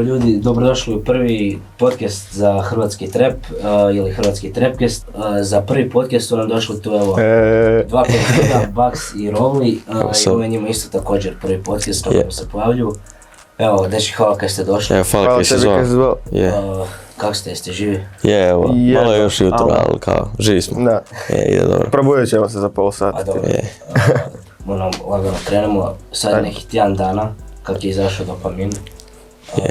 Pozdrav ljudi, dobrodošli u prvi podcast za hrvatski trap ili hrvatski trapcast. Za prvi podcast su nam došli tu dva prijatelja, Bugs i Rolly i ovo je njima isto također prvi podcast koji se pojavljuju. Evo, dečki, hvala kad ste došli. Evo, hvala kad ste zvao. Kako ste, jeste živi? Evo, malo je još jutro, ali kao, živi smo. Da. Ide dobro. Probudit ćemo se za pol sata. A dobro, lagano krenemo, sad je nekih tjedan dana kak je izašao dopamin.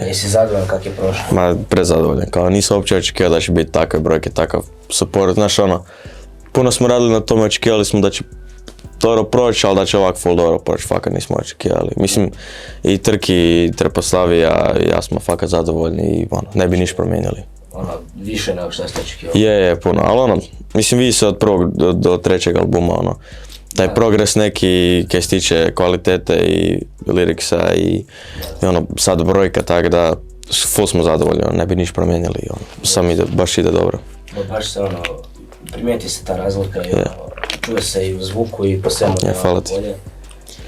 Jesi zadovoljan kak je prošlo? Ma, prezadovoljan, kao nisam uopće očekivao da će biti takve brojke, takav support, znaš ono, puno smo radili na tome, očekivali smo da će dobro proći, ali da će ovak full dobro proći, fakat nismo očekivali. Mislim, i Trki, i Treposlavija, ja smo fakat zadovoljni i ne bi niš promijenili. Više nego što ste očekivali? Je, puno, ali mislim, vidi se od prvog do trećeg albuma, taj progres neki kaj se tiče kvalitete i liriksa i sad brojka, tako da full smo zadovoljni, ne bi niš promijenili, sam baš ide dobro. Baš se primijeti se ta razlika i čuje se i u zvuku i po svemu bolje.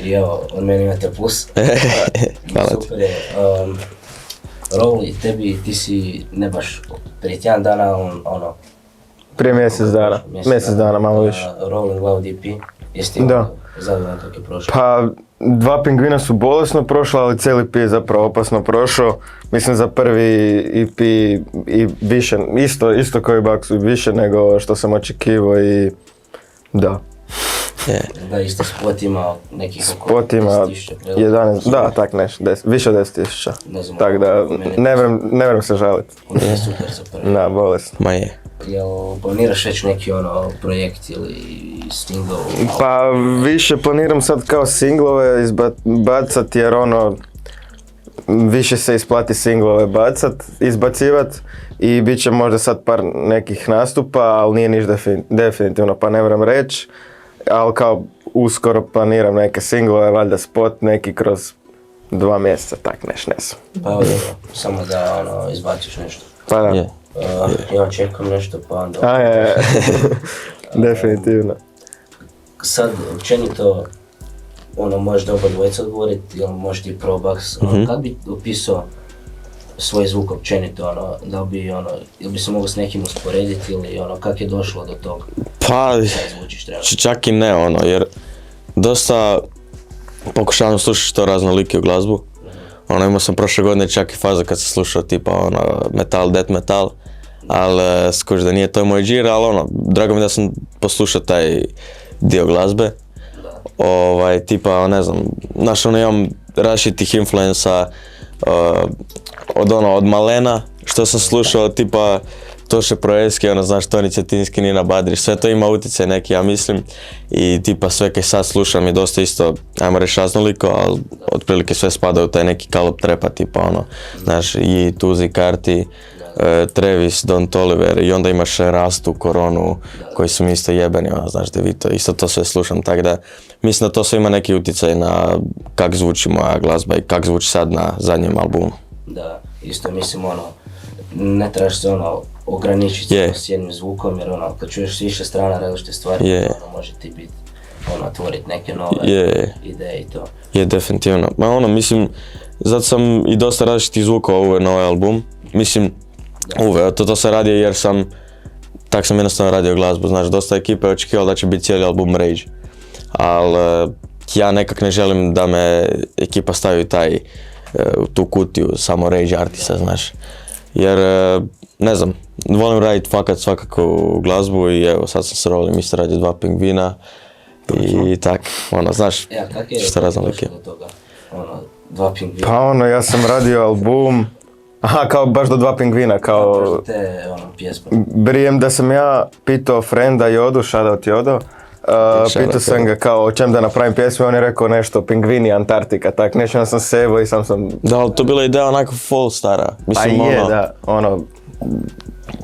I evo, od mene imate plus. Hvala ti. Super je. Rolly, ti si ne baš prije tjedan dana, Prije mjesec dana, malo više. Rolling Loud EP. Jesi ti zadovoljan kako je prošlo? Pa, dva pingvina su bolesno prošla, ali cijeli EP je zapravo opasno prošao. Mislim za prvi EP i više, isto kao i Baksu, više nego što sam očekivao i da. Da, isto spot ima nekih oko 10.000 11, da, tak nešto, više od 10.000. Tako da, ne vrem se žaliti. Onda je super za prvi. Da, bolesno. Ma je. Jel planiraš već neki projekt ili single? Pa više planiram sad kao singlove izbacati jer više se isplati singlove izbacivat i bit će možda sad par nekih nastupa, ali nije niš definitivno pa ne vrem reći. Ali kao uskoro planiram neke singlove, valjda spot neki kroz 2 mjeseca, tak ne znam. Pa evo dobro, samo da izbaciš nešto. Pa da. Ja čekam nešto pa onda... Definitivno. Sad, općenito, možeš da oba dvojica odgovoriti, ili možeš ti prvo Bugs, kako bi opisao svoj zvuk općenito, da bi, ili bi se mogo s nekim usporediti ili kako je došlo do toga? Pa, čak i ne jer dosta pokušavam slušati što raznolikiju glazbu. Imao sam prošle godine čak i faza kad sam slušao tipa metal, death metal, ali skuš da nije to moj džir, ali drago mi da sam poslušao taj dio glazbe. Tipa, ne znam, imam različitih influensa od malena, što sam slušao, tipa Toše Proeski, znaš, Toni Cetinski, Nina Badrić, sve to ima utjecaj neki, ja mislim, i tipa sve kaj sad slušam je dosta isto, ajmo reći raznoliko, ali otprilike sve spada u taj neki kalup trepa, tipa znaš, i Tuzi, Karti, Travis, Don Toliver i onda imaš Rastu, Koronu, koji su mi isto jebeni, znaš, Devito, isto to sve slušam, tako da mislim da to sve ima neki utjecaj na kak zvuči moja glazba i kak zvuči sad na zadnjem albumu. Da, isto mislim ne trebaš se ograničiti s jednim zvukom jer kad čuješ s više strana različite stvari, može ti biti otvoriti neke nove ideje i to. Je, definitivno. Mislim, zato sam i dosta različitih zvukova uveo na ovaj album. Mislim, uveo, to se radi jer tak sam jednostavno radio glazbu, znaš, dosta ekipa je očekivalo da će biti cijeli album Rage. Ali ja nekak ne želim da me ekipa stavi u tu kutiju samo Rage artista, znaš. Jer, ne znam, volim raditi svakako glazbu i evo sad sam s Rollim isto radio dva pingvina i tak, znaš, što raznolike. Dva pingvina? Pa ja sam radio album, kao baš do dva pingvina, kao... Te pjesme. Brijem da sam ja pitao frenda Jodu, shoutout Jodo, pitao sam ga kao o čem da napravim pjesmu, on je rekao nešto Pingvini Antarktika, tak nešto sam sebo i sam... Da, ali to bila ideja onako full stara. Mislim, pa je, da,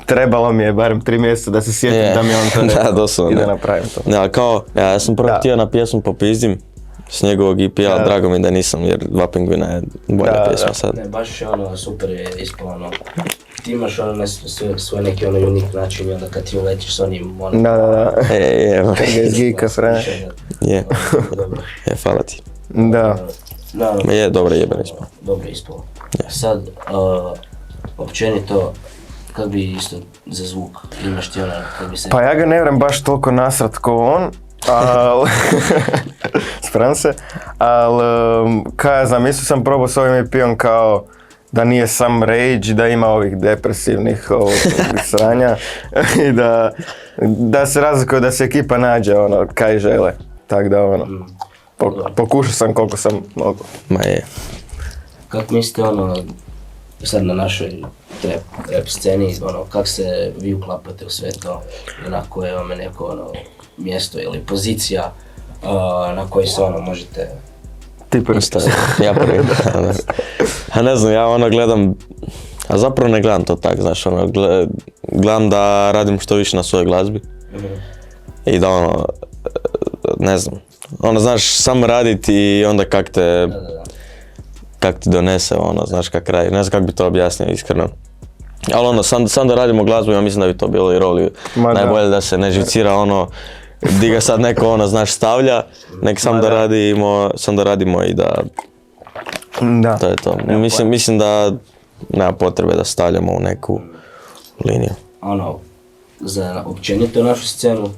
trebalo mi je barem 3 mjeseca da se sjetim da mi on to rekao i da napravim to. Ja, kao, ja sam prvo htio na pjesmu popizdim s njegovog EP-a, drago mi da nisam jer dva pingvina je bolja pjesma sad. Ne, baš je super je ispalo ti imaš svoj neki unik način i onda kad ti uletiš s onim Da. Kad ga izgika fraj. Je, hvala ti. Da. Je, dobro jebeno ispalo. Dobro ispalo. Sad, općenito, kak bi isto za zvuk, imaš ti ono, kak bi se... Pa ja ga ne vrem baš toliko nasrat ko on, sprem se, ali kaj ja znam, isto sam probao s ovim EP-om kao da nije sam rage, da ima ovih depresivnih sranja i da se razlikuje, da se ekipa nađe ono kaj žele, tak da ono, pokušao sam koliko sam mogu. Ma je. Kako mislite ono, sad na našoj rap sceni, ono, kak se vi uklapate u sve to, na koje vam je neko ono, mjesto ili pozicija na koji se ono možete... Ti prvi. Ja prvi, da. A ne znam, ja ono gledam, a zapravo ne gledam to tak, znaš, ono, gledam da radim što više na svojoj glazbi. I da ono, ne znam, ono, znaš, samo raditi i onda kak ti donese, ono, znaš kak radi, ne znam kak bi to objasnio iskreno. Ali ono, sam da radimo glazbu, ja mislim da bi to bilo i roli najbolje da se ne živcira ono, di ga sad neko ono, znaš, stavlja, nek sam da radimo i da, to je to. Mislim da nema potrebe da stavljamo u neku liniju. Ono, za općenito našu scenu,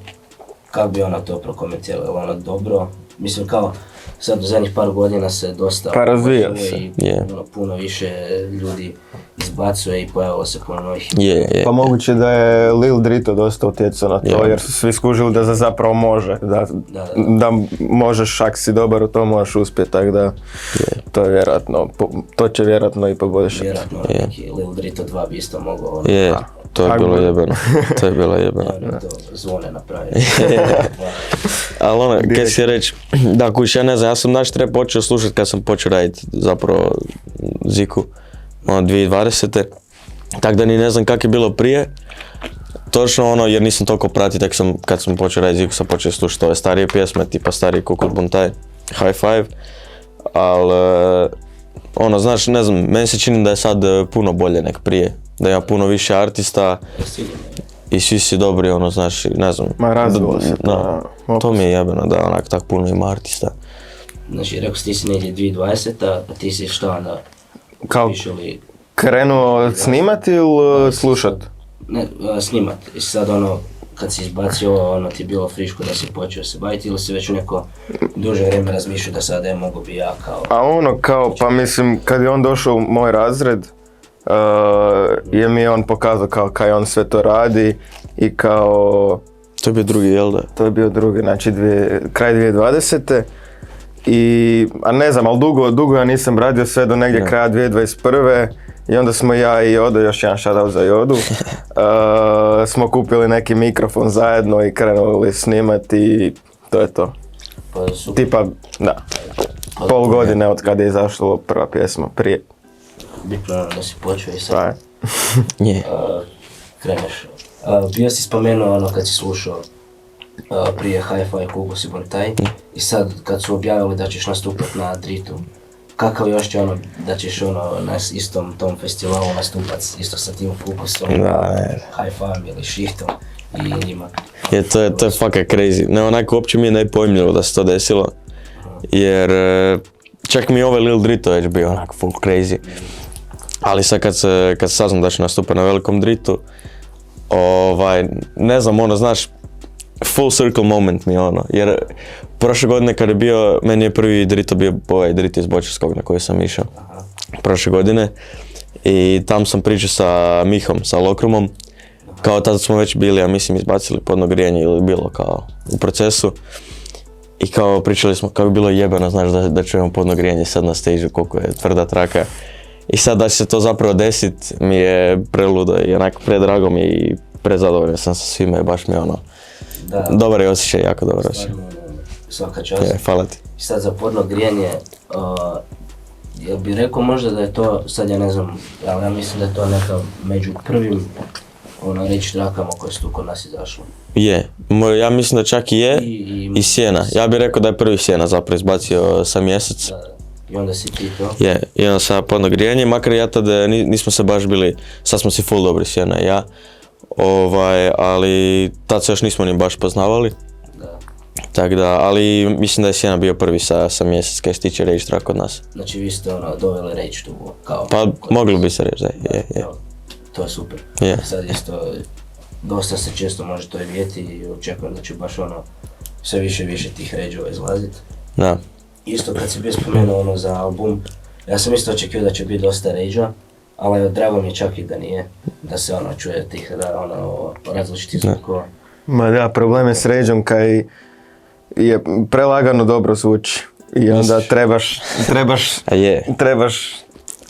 kako bi ona to prokomentirala, je li ono dobro? Mislim kao, sad u zadnjih par godina se dosta razvija se. I ono, puno više ljudi izbacuje i pojavilo se puno novih. Pa moguće da je Lil Drito dosta utjecao na to, jer su svi skužili da zapravo može, da možeš, ak si dobar u to, možeš uspjeti, tako da to je vjerojatno, to će vjerojatno i poboljšati. Vjerojatno, neki Lil Drito 2 bi isto mogao. To je bilo jebeno, to je bilo jebeno. To zvone napraviti. Ali ono, kaj si reći, da kuć, ja ne znam, ja sam naš trap počeo slušati kad sam počeo raditi zapravo Ziku, ono 2020. Tako da ni ne znam kak je bilo prije. Točno ono, jer nisam toliko pratio, tek kad sam počeo raditi Ziku sam počeo slušati ove starije pjesme, tipa stariji Kukut Buntaj, High Five. Ali, ono, znaš, ne znam, meni se čini da je sad puno bolje nek prije. Da ima puno više artista i svi si dobri, ono, znaš, ne znam. Ma razvilo se to mi je jebeno da onak tak puno ima artista. Znači, rekao si ti si negdje 2020, a ti si šta onda pišeli? Krenuo snimat ili slušat? Ne, snimat. I sad ono, kad si izbacio ono ti je bilo friško da si počeo se baviti ili si već u neko duže vrijeme razmišljao da sad mogu bi ja kao... A ono kao, pa mislim, kad je on došao u moj razred, je mi on pokazao kao kaj on sve to radi i kao... To je bio drugi, jel da? To je bio drugi, znači kraj 2020. A ne znam, ali dugo ja nisam radio sve do negdje kraja 2021. I onda smo ja i Jodo, još jedan shoutout za Jodu, smo kupili neki mikrofon zajedno i krenuli snimati i to je to. Pa tipa, da, pol godine od kada je izašla prva pjesma, prije. Bitno da si počeo i sad kreneš. Bio si spomenuo ono kad si slušao prije Hi-Fi Kukut Buntaj i sad kad su objavili da ćeš nastupati na Dritu, kakav još će ono da ćeš ono na istom tom festivalu nastupati isto sa tim Kukusom, Hi-Fi ili Šihtom i njima? To je fucking crazy. Ne, onako uopće mi je nepojmljivo da se to desilo, jer čak mi ovaj Lil Drito već bio onako full crazy. Ali sad kad saznam da ću nastupati na velikom Dritu, ne znam, ono, znaš, full circle moment mi je ono, jer prošle godine kad je bio, meni je prvi Drito bio ovaj Drito iz Bočarskog na koji sam išao prošle godine i tam sam pričao sa Mihom, sa Lokrumom, kao tada smo već bili, ja mislim, izbacili Podno grijanje ili bilo kao u procesu i kao pričali smo kako bi bilo jebeno, znaš, da čujemo Podno grijanje sad na stage, koliko je tvrda traka. I sad da će se to zapravo desit mi je preludo i onako predrago mi i prezadovoljan sam sa svime i baš mi je ono, dobar je osjećaj, jako dobar osjećaj. Svaka čast. Hvala ti. I sad za Podno grijanje, jel bi rekao možda da je to, sad ja ne znam, ali ja mislim da je to neka među prvim reći trakama koje su tu kod nas izašle. Je, ja mislim da čak i je i Sjena. Ja bih rekao da je prvi Sjena zapravo izbacio sa Mjesec. I onda si ti to? Je, i onda sa Podno grijanje, makar ja tada nismo se baš bili, sad smo si full dobri Sjena i ja. Ali tad se još nismo ni baš poznavali. Tako da, ali mislim da je Sjena bio prvi sa mjesec kaj se tiče Rage Track kod nas. Znači vi ste doveli Rage tu kao... Pa moglo bi se reći da je. To je super. Sad isto, dosta se često može to vidjeti i očekujem da će baš sve više tih Rage-ova izlaziti. Da. Isto kad si bio spomenuo za album, ja sam isto očekivao da će biti dosta Rage-a, ali drago mi je čak i da nije, da se čuje tih različitih zvukova. Ma da, problem je s Rage-om kaj je prelagano dobro zvuči i onda trebaš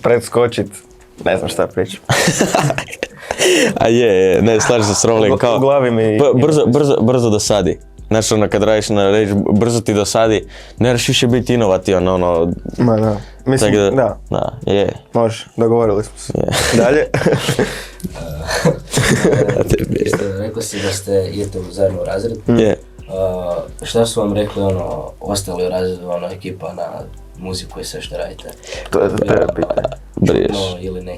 preskočit, ne znam šta pričam. A ne, slažem se s Rolling, kao u glavi mi... brzo dosadi. Znači kad radiš na Rage, brzo ti dosadi, ne moraš više biti inovativan, Ma da, mislim, da. Može, dogovorili smo se. Dalje. Rekao si da idete zajedno u razred. Šta su vam rekli ostali u razredu, ekipa na muziku i sve što radite? To je za tebe pitanje.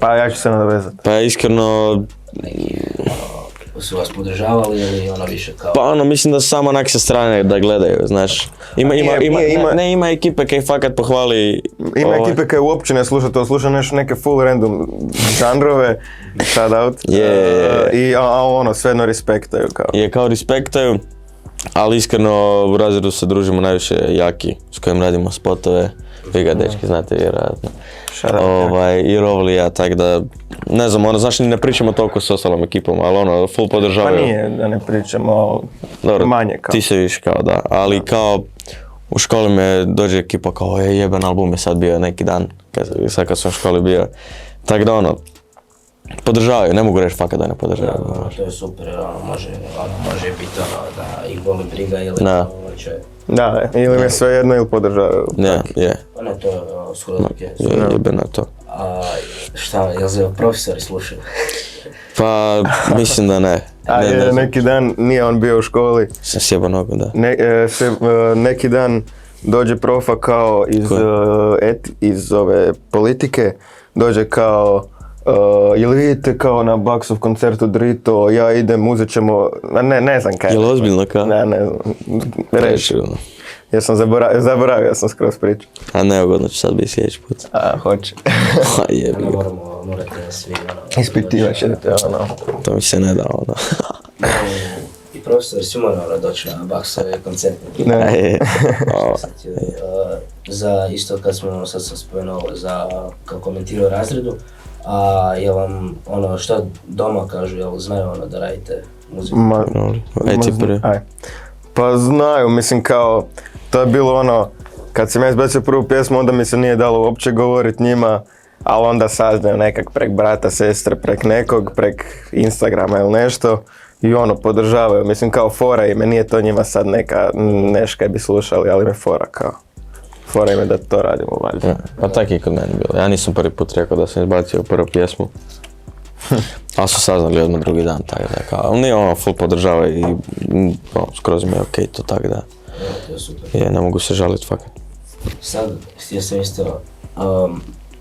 Pa ja ću se nadovezati. Pa iskreno... Su vas podržavali ili više kao... Pa mislim da su samo onak sa strane da gledaju, znaš. Ima ekipe kaj fakat pohvali... Ima ekipe kaj uopće ne sluša to, sluša neke full random žanrove, shout out. I svejedno respektaju kao. Kao respektaju, ali iskreno u razredu se družimo najviše Jaki, s kojim radimo spotove. Vi ga dečki znate vjerojatno. I Rovlija, tako da, ne znam, znaš, ne pričamo toliko s ostalom ekipom, ali full podržavaju. Pa nije da ne pričamo, manje kao. Ti se viš kao da, ali kao u školi me dođe ekipa kao jeben album je sad bio neki dan, sad kad sam u školi bio. Tako da podržavaju, ne mogu reći fakat da ne podržavaju. To je super, može biti da ih boli briga ili će... Da, ili me sve jedno ili podržavaju. Pa ne, to je skoro ok. Jebeno to. Šta, jel se profesori slušaju? Pa, mislim da ne. Neki dan nije on bio u školi. Sam sjebao nogu, da. Neki dan dođe profa kao iz ove politike, dođe kao jel vidite kao na Baksov koncertu Drito, ja idem, uzet ćemo, ne znam kaj. Jel ozbiljno kao? Ne znam, reći. Ja sam zaboravio, ja sam skroz pričao. A neugodno ću sad biti sljedeći put. Hoće. Morate svi ispitivat ćete, To mi se ne da, I profesori svi moraju doći na Baksove koncerte. Za isto kad smo, sad sam spomenuo, za kao komentirao razredu, jel vam šta doma kažu, jel znaju da radite muziku? Pa znaju, mislim kao, to je bilo kad sam ja izbacio prvu pjesmu, onda mi se nije dalo uopće govorit njima, ali onda saznaju nekak prek brata, sestre, prek nekog, prek Instagrama ili nešto i podržavaju, mislim kao fora ime, nije to njima sad nešto kaj bi slušali, ali me fora kao. Fora ime da to radimo valjda. Pa tako i kod mene bilo. Ja nisam prvi put rekao da sam izbacio prvu pjesmu. Ali su saznali odmah drugi dan, tako da kao, oni full podržava i skroz mi je okej to, tako da. To je super. Ne mogu se žaliti fakat. Sad, htio sam isto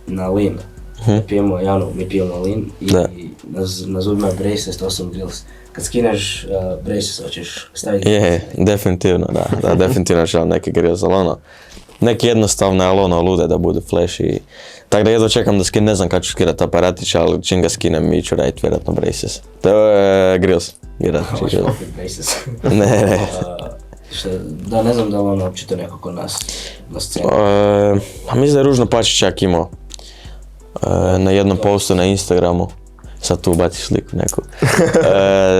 na Lean. Mi pijemo Lean i na zubima Braces, to sam Grills. Kad skineš Braces, hoćeš staviti... Definitivno, da, definitivno ću neki Grills, ali neki jednostavne, ali lude da budu flash i... Tako da jedva čekam da skinem, ne znam kad ću skirat aparatić, ali čim ga skinem i ću raditi vjerojatno Braces. To je Grills, vjerojatno ću raditi. Hoćeš opet Braces? Ne. Da, ne znam da li uopće to neko kod nas na sceni. Mislim da je Ružno Pačić čak imao na jednom postu na Instagramu. Sad tu ubaciš sliku neku.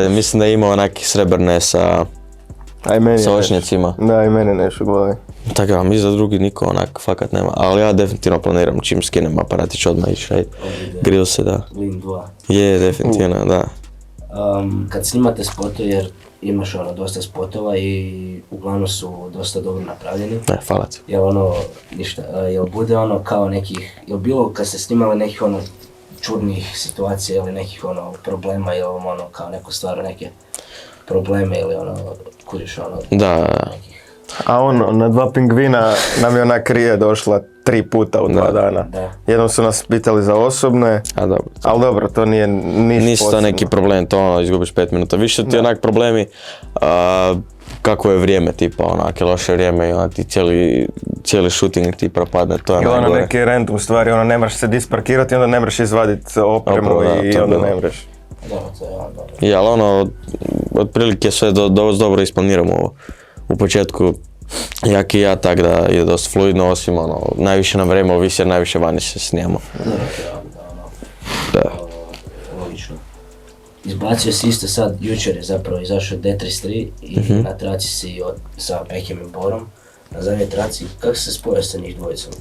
Mislim da je imao onaki srebrne sa očnjacima. Da, i mene nešto glavi. Tako da, mislim da drugi niko onak fakat nema, ali ja definitivno planiram čim skinem aparatić odmah ići raditi. Grillse, da. Lean 2. Je, definitivno, da. Kad snimate spotove, jer imaš dosta spotova i uglavnom su dosta dobro napravljeni. Hvala ti. Jel bude kao nekih, jel bilo kad ste snimali nekih čudnih situacija ili nekih problema ili kao neko stvar, neke probleme ili kuriš Da. A na 2 pingvina nam je ona krije došla 3 puta u 2 dana. Da. Jednom su nas pitali za osobne, ali dobro, to nije ništa. Nisu to neki problem, to izgubiš 5 minuta. Više ti onak problemi, kako je vrijeme, tipa onak je loše vrijeme i onda ti cijeli shooting ti propadne, to je I ono najgore. neke random stvari, ono ne moraš se disparkirati, onda ne moraš izvaditi opremu Opravo, i to je onda bilo. ne moraš. Dobro, to je dobro. I ali ono, otprilike sve dobro isplaniramo ovo. U početku, jak i ja, tak da je dosta fluidno, osim ono, najviše na vrijeme ovisi jer najviše vani se snijemo. Dobro, to je ono. Da. Logično. Izbacio si isto sad, jučer je zapravo izašao D33 i na traci si sa Pekim i Borom. Na zadnjoj traci, kako se spojio sa njih dvojicom?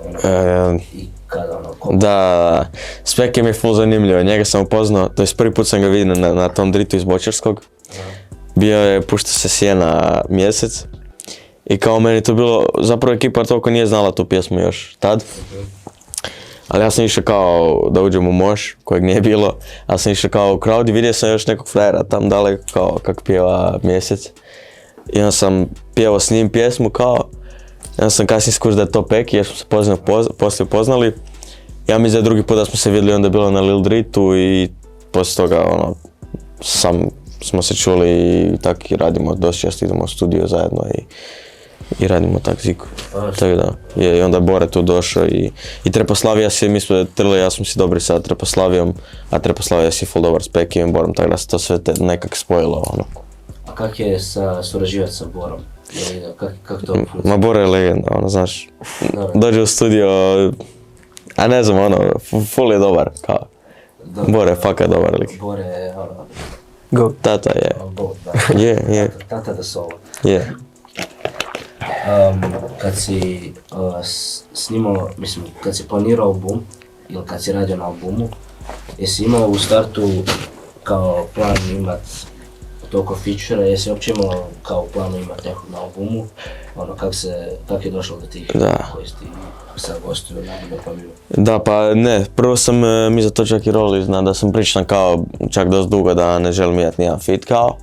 Ono, i kada ono, Da, Spek je full zanimljivo, njega sam upoznao, to je prvi put sam ga vidio na tom dritu iz Bočarskog. Bio je, pušta se Sjena mjesec i kao meni to bilo, zapravo ekipa toliko nije znala tu pjesmu još tad. Ali ja sam išao kao da uđem u moš, kojeg nije bilo, ali sam išao kao u crowd i vidio sam još nekog frajera tam daleko kao kak pjeva mjesec. I onda sam pjevao s njim pjesmu kao, i onda sam kasnije skužio da je to Peki jer smo se poslije upoznali. Ja mislim da je drugi put da smo se vidjeli, onda je bilo na Lil Dritu i poslije toga ono, smo se čuli i tak i radimo, dosta često idemo u studio zajedno i radimo tak ziku. Tako da, i onda je Bore tu došao i Treposlavija si, mi smo trli, ja sam si dobri sa Treposlavijom, a Treposlavija si full dobar s Pekijem i Borom, tako da se to sve nekak spojilo ono. A kak je surađivati sa Borom? Kak to funkcionira? Ma Bore je legenda, ono, znaš, dođe u studio, a ne znam, ono, full je dobar, kao. Bore je fakat dobar lik. Bore je, ono, Go. Tata je. da. Je. Tata da solo. Je. Kad si snimao, mislim, kad si planirao album, ili kad si radio na albumu, jesi imao u startu kao plan imat toliko feature, jesi uopće imao kao planu imat nekog na albumu, ono, kak je došlo do tih koji si ti sad gostuju na dopaminu? Da, pa ne, prvo sam mi za to čak i Roli zna da sam pričan kao čak dosta dugo da ne želim imati nijedan fit kao.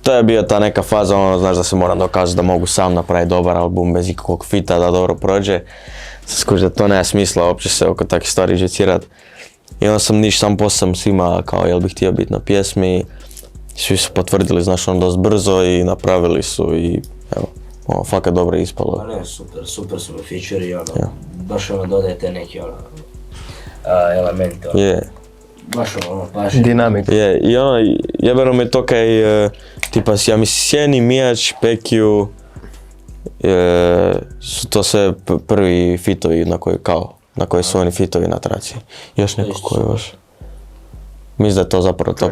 To je bio ta neka faza, ono, znaš da se moram dokazati da mogu sam napraviti dobar album bez ikakvog fita da dobro prođe. Skuži da to nema smisla uopće se oko takvih stvari žicirat. I onda sam sam poslao svima kao jel bih htio biti na pjesmi. Svi su potvrdili, znaš, ono dosta brzo i napravili su i evo, ono, fakat dobro je ispalo. Pa ne, super su mi feature i ono, baš ono dodajete neki ono, elemente, ono. Je. Baš ono, baš. Dinamika. Je, i ono, jebeno me to kaj, tipa, ja mislim, Sjeni, Mijač, Pekiju, su to sve prvi fitovi na koji su oni fitovi na traci. Još neko koji još. Mislim da je to zapravo to,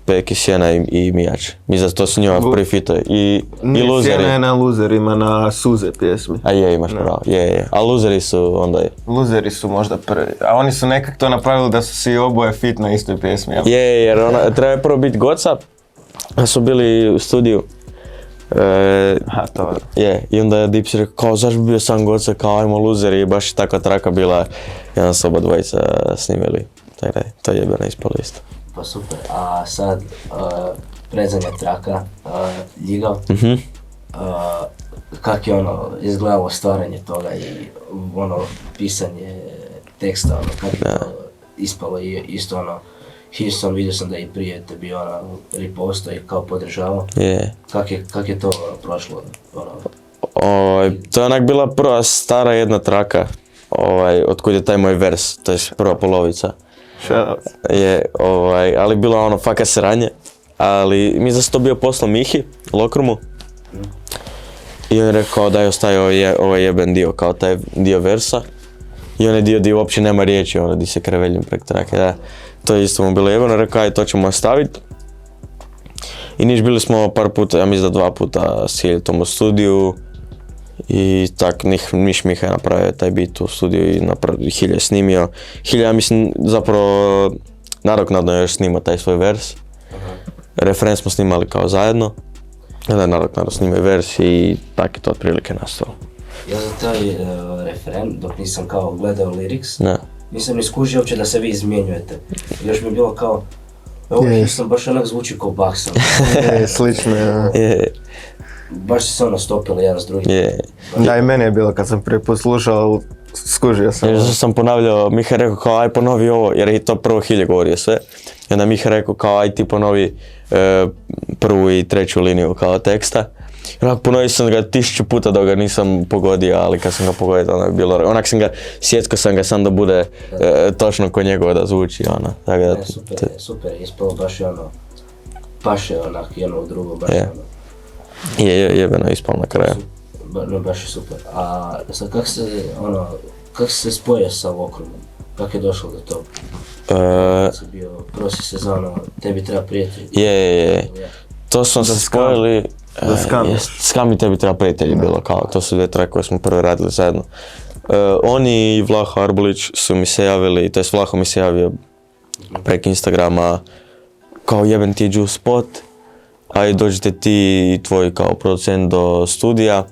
Peki, Sjena i Mijač. Mislim da to su njima prvi fitovi. I Luzeri. Sjena je na Luzerima, na Suze pjesmi. A je, imaš pravo, je. A Luzeri su onda je. Luzeri su možda prvi, a oni su nekak to napravili da su si oboje fit na istoj pjesmi. Je, jer treba je prvo biti Goca, a su bili u studiju. Aha, to je. I onda je Dipsy rekao kao zašto bi bio sam Goca, kao ajmo Luzeri i baš takva traka bila. I onda su oba dvojica snimili. Tako da je to jebeno ispalo isto. Pa super, a sad predzadnja traka, Ljigav, kak je ono izgledalo stvaranje toga i ono pisanje teksta, ono kak je to ispalo i isto ono, Hilson vidio sam da i prije te bio ono reposto i kao podržavao. Kak je to prošlo? To je onak bila prva stara jedna traka, otkud je taj moj vers, to je prva polovica. Je, ali bilo ono fakat sranje, ali mi za to bio poslao Mihi, Lokrumu. I on je rekao da je ostavio ovaj jeben dio, kao taj dio versa. I onaj dio gdje uopće nema riječi, ono gdje se kreveljim prek trake, da. To je isto mu bilo jebeno, rekao aj to ćemo ostaviti. I niš bili smo par puta, ja mislim da 2 puta s Hiljetom u studiju. I tak, Miš Miha je napravio taj beat u studiju i Hilje je snimio. Hilje, ja mislim, zapravo nadoknadno je još snimao taj svoj vers. Refren smo snimali kao zajedno. Onda je nadoknadno snimao vers i tak je to otprilike nastalo. Ja za taj refren, dok nisam kao gledao lyrics, Ne. nisam ni skužio uopće da se vi izmjenjujete. Još mi je bilo kao, ovo Hilson baš onak zvuči kao Baksa. Slično je. Baš se ono stopili jedan s drugim. Da, i meni je bilo kad sam prvi put slušao, skužio sam. Jer sam ponavljao, Miha je rekao kao aj ponovi ovo, jer je to prvo Hilje govorio sve. I onda Miha je rekao kao aj ti ponovi prvu i treću liniju kao teksta. Onak ponovio sam ga 1000 puta dok ga nisam pogodio, ali kad sam ga pogodio ono je bilo, onak sam ga, sjeckao sam ga sam da bude točno ko njegove da zvuči, ono. Tako da, super, ispalo baš je ono, paše onak jedno u drugo, baš ono. Jebeno ispalo na kraju. No baš je super. A sad kako se spojio sa Lokrumom? Kako je došlo do toga? Kad si bio prošle sezone, tebi treba prijatelj. Je. To smo se spojili. Skam i tebi treba prijatelji bilo kao, to su dvije trake koje smo prvo radili zajedno. Oni i Vlaho Arbulić su mi se javili, to jest Vlaho mi se javio preko Instagrama kao jeben ti Juice spot, a i dođete ti i tvoj kao producent do studija,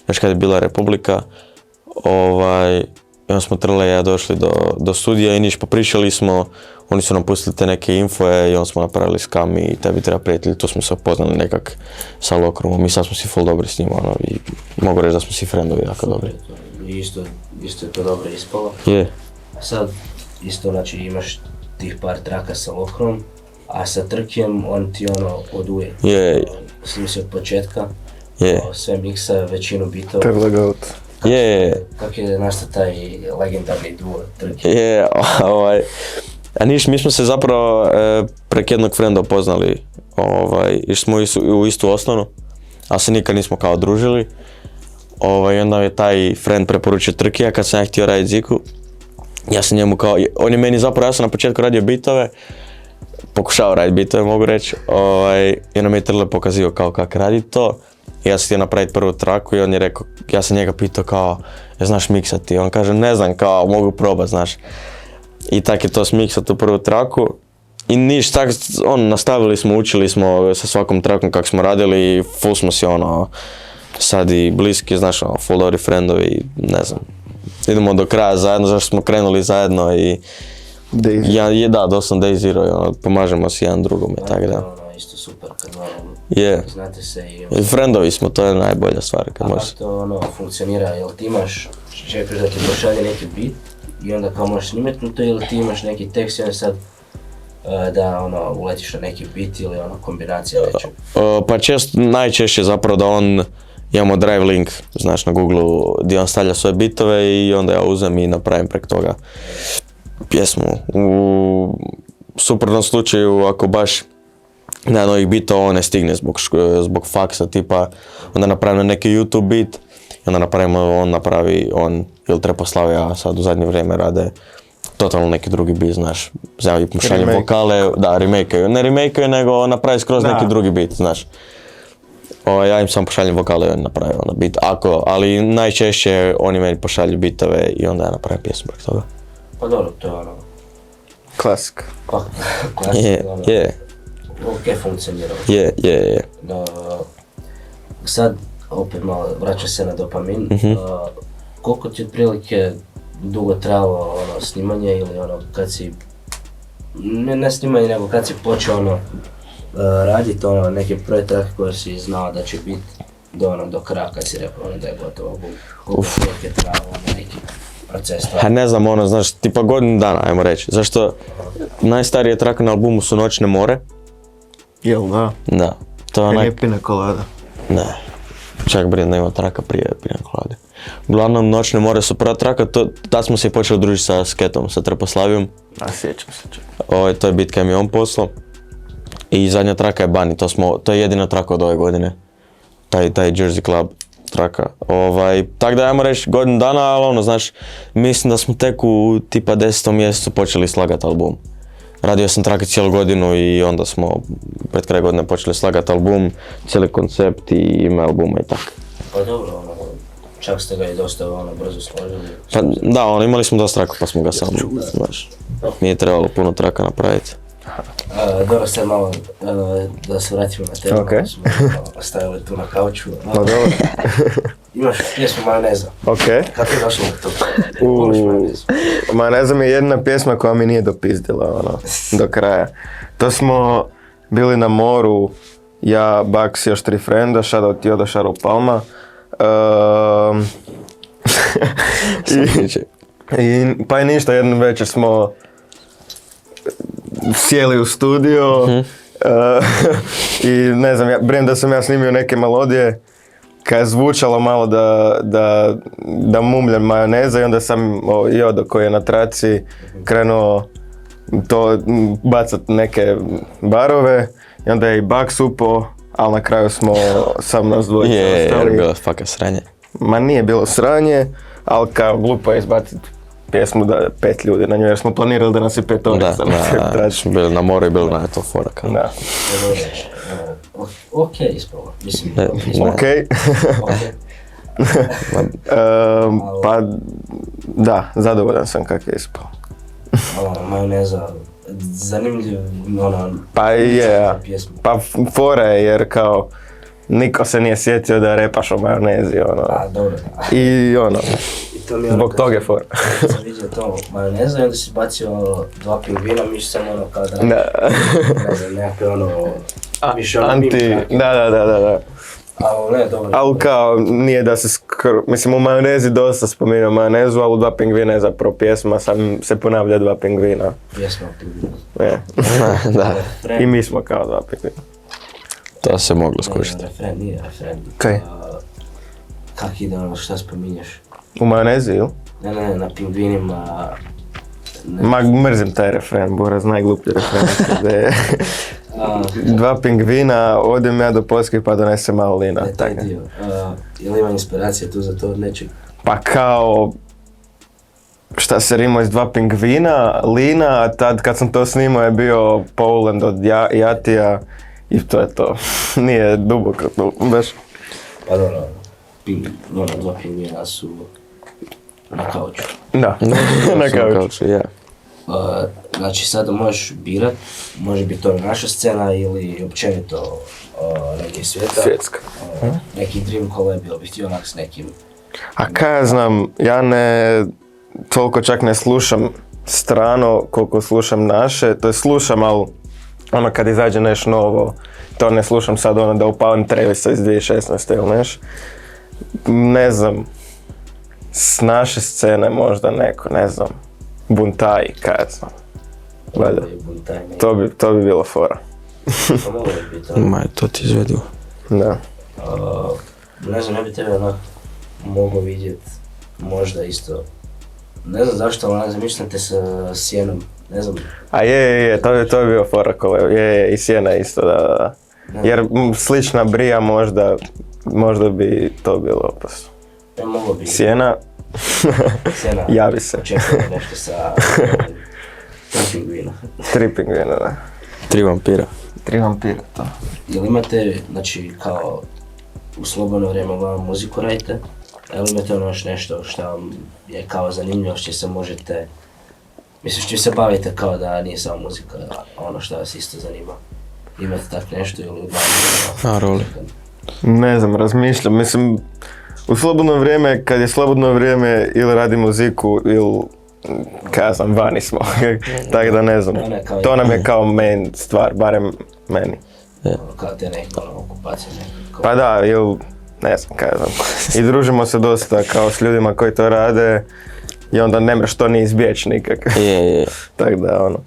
još kad je bila Republika. I onda smo Trle i ja došli do studija i niš popričali smo, oni su nam pustili te neke infoje i onda smo napravili Skam i tebi treba prijatelji, tu smo se upoznali nekak sa Lokrumom i sad smo si full dobri s njima i mogu reći da smo si friendovi jako dobri. Isto je to dobro ispalo. Je. Sad isto znači imaš tih par traka sa Lokrumom, a sa Trkijem on ti ono oduje. Je. Snimi se od početka, je. Sve miksa, većinu bitova. Trle Goat. Je. Kako je nastao taj legendarni duo Trke? Je, a niš, mi smo se zapravo prek jednog frenda upoznali, išli smo u istu osnovnu, ali se nikad nismo kao družili. I onda je taj friend preporučio Trkija kad sam ja htio raditi Ziku. Ja sam njemu kao, on je meni zapravo, ja sam na početku radio bitove, pokušao raditi bitove mogu reći, i onda mi je Trle pokazio kao kako raditi to. Ja sam htio napraviti prvu traku i on je rekao, ja sam njega pitao kao, znaš miksati? On kaže, ne znam, kao, mogu probat, znaš. I tak je to smiksat u prvu traku. I niš, tak, nastavili smo, učili smo sa svakom trakom kako smo radili i full smo si sad i bliski, znaš, full dobri friendovi, ne znam. Idemo do kraja zajedno, zašto smo krenuli zajedno i doslovno day zero, pomažemo si jedan drugome, tako da. Isto super kad znate se i friendovi smo, to je najbolja stvar kad možeš. A to funkcionira, jel ti imaš, čekaš da ti pošalje neki beat i onda kao možeš snimiti na to ili ti imaš neki tekst i onda sad da uletiš na neki beat ili kombinacija veća? Pa najčešće zapravo da imamo drive link, znaš, na Google-u gdje on stavlja svoje bitove i onda ja uzem i napravim preko toga pjesmu. U suprotnom slučaju ako baš na novih bitova on ne stigne zbog faksa tipa, onda napravimo neki YouTube beat i onda on ili Treposlavija sad u zadnje vrijeme rade totalno neki drugi beat, znaš, pošaljem vokale, da, ne remakeaju nego napravi skroz neki drugi beat, znaš. Ja im samo pošaljem vokale i on napravi beat, ali najčešće oni meni pošalju bitove i onda ja napravim pjesmu preko toga. Pa dobro, to je Klasik. Je. Ok, funkcionirao. Je. Sad, opet malo vraća se na dopamin. Koliko ti otprilike dugo trajalo snimanje ili kad si, ne snimanje nego kad si počeo raditi neke prve trake koje si znao da će biti do kraja kad si rekao da je gotovo. Koliko je trajalo neki proces? Ne znam, znaš, tipa godinu dana, ajmo reći. Zašto najstarije trake na albumu su Noćne more. Jel da? Da. To nije Pina Colada. Ne. Čak brinem da ima traka prije Pina Colade. Uglavnom, Noćne more su prva traka, tad smo se i počeli družiti sa Sketom, sa Treposlavijom. A sjećam se čak. To je bit kaj mi je on poslao. I zadnja traka je Bunny, to je jedina traka od ove godine. Taj Jersey Club traka. Tak da ajmo reći godinu dana, ali znaš, mislim da smo tek u tipa 10. mjesecu počeli slagati album. Radio sam trake cijelu godinu i onda smo pred kraj godine počeli slagati album, cijeli koncept i ime albuma i tako. Pa dobro, čak ste ga i dosta brzo složili. Pa da, imali smo dosta traka pa smo ga samo, znaš, nije trebalo puno traka napraviti. Dobro, sad malo da se vratimo na temu, okay. Smo ostavili tu na kauču. Pa dobro. Imaš pjesmu Majoneza. Ok. Kako je došlo do toga? Majoneza mi je jedna pjesma koja mi nije dopizdila do kraja. To smo bili na moru, ja, Bugs i još 3 frenda, shoutout Tiodo, shoutout Palma. Pa i ništa, jednu večer smo sjeli u studio I ne znam, brem da sam ja snimio neke melodije kad je zvučalo malo da mumljam majoneza i onda sam Jodo koji je na traci krenuo to bacat neke barove i onda je i Bugs upao, ali na kraju smo sam nas dvojica ostali. Je bilo fakat sranje. Ma nije bilo sranje, ali kao glupo je izbaciti pjesmu da 5 ljudi na nju, jer smo planirali da nas je 5 orica na te traci. Smo bili na moru i bili na to fora kao. Da. Ok, ispravo. Mislim, Ok. Pa da, zadovoljan sam kak je ispao. Majoneza, zanimljiv, Pa je, pjesma. pa fora je jer kao niko se nije sjetio da repaš o majonezi, A, dobro. I I to mi je zbog toga je fora. Kad sam vidio to majoneza i onda si bacio 2 pingvina, miš sam kao da Da. nekakve više Anti, da. Ali ne, dobro. Ali kao, nije da se mislim u majonezi dosta spominjao majonezu, ali u 2 pingvina je zapravo pjesma, sam se ponavlja 2 pingvina. Pjesma pingvina. Da, I mi smo kao 2 pingvina. to se moglo skušati. Refren, nije refren. Kaj? Kak ide šta spominješ? U majonezi, ili? Ne, na pingvinima... Ma mrzim taj refren, Boraz, najgluplji refren. Da je 2 pingvina, odem ja do Poljske pa donesem malo lina. Taj dio. Je li ima inspiracija tu za to od nečeg? Pa kao, šta se rimo iz 2 pingvina, lina, a tad kad sam to snimao je bio Poland od Jatija i to je to. Nije duboko to, baš. Pa dobro, 2 pingvina su na kauču. Da, na kauču. Ja. Znači sada možeš birat, može biti to naša scena ili općenito reggae svijeta. Svjetska. Neki dream collab, ili bih htio onak s nekim. A kaj ja znam, ja ne, toliko čak ne slušam strano koliko slušam naše, to je slušam, ali kad izađe nešto novo, to ne slušam sad da upalim Travisa iz 2016. ili neš. Ne znam, s naše scene možda neko, ne znam, Buntaj, kaj ja znam. Valjda. To bi bilo fora. To moglo bi biti. Ma, to ti izvedu. Da. Ne znam, ja bi tebe onak mogao vidjet, možda isto. Ne znam zašto, ali zamišljam te sa Sjenom, ne znam. A je, to bi bio fora koleo, je, i Sjena isto, da. Jer slična brija možda bi to bilo opasno. Ne moglo bi. Sjena, javi se. Očekujem nešto sa 3 pingvina. 3 pingvina, da. 3 vampira. 3 vampira, to. Jel imate, znači kao u slobodno vrijeme uglavnom muziku radite? Jel imate ono još nešto što vam je kao zanimljivo, što se možete, mislim što se bavite kao da nije samo muzika, ono što vas isto zanima? Imate tak nešto ili uglavnom? Roli. Ne znam, razmišljam, mislim, u slobodno vrijeme, kad je slobodno vrijeme ili radi muziku ili kaj ja znam, vani smo, tako da ne znam, to nam je kao main stvar, barem meni. Kao te neke okupacije nekako. Pa da, ili ne znam kaj ja znam, i družimo se dosta kao s ljudima koji to rade i onda nemaš to ni izbjeći nikak. Je. Tako da ono.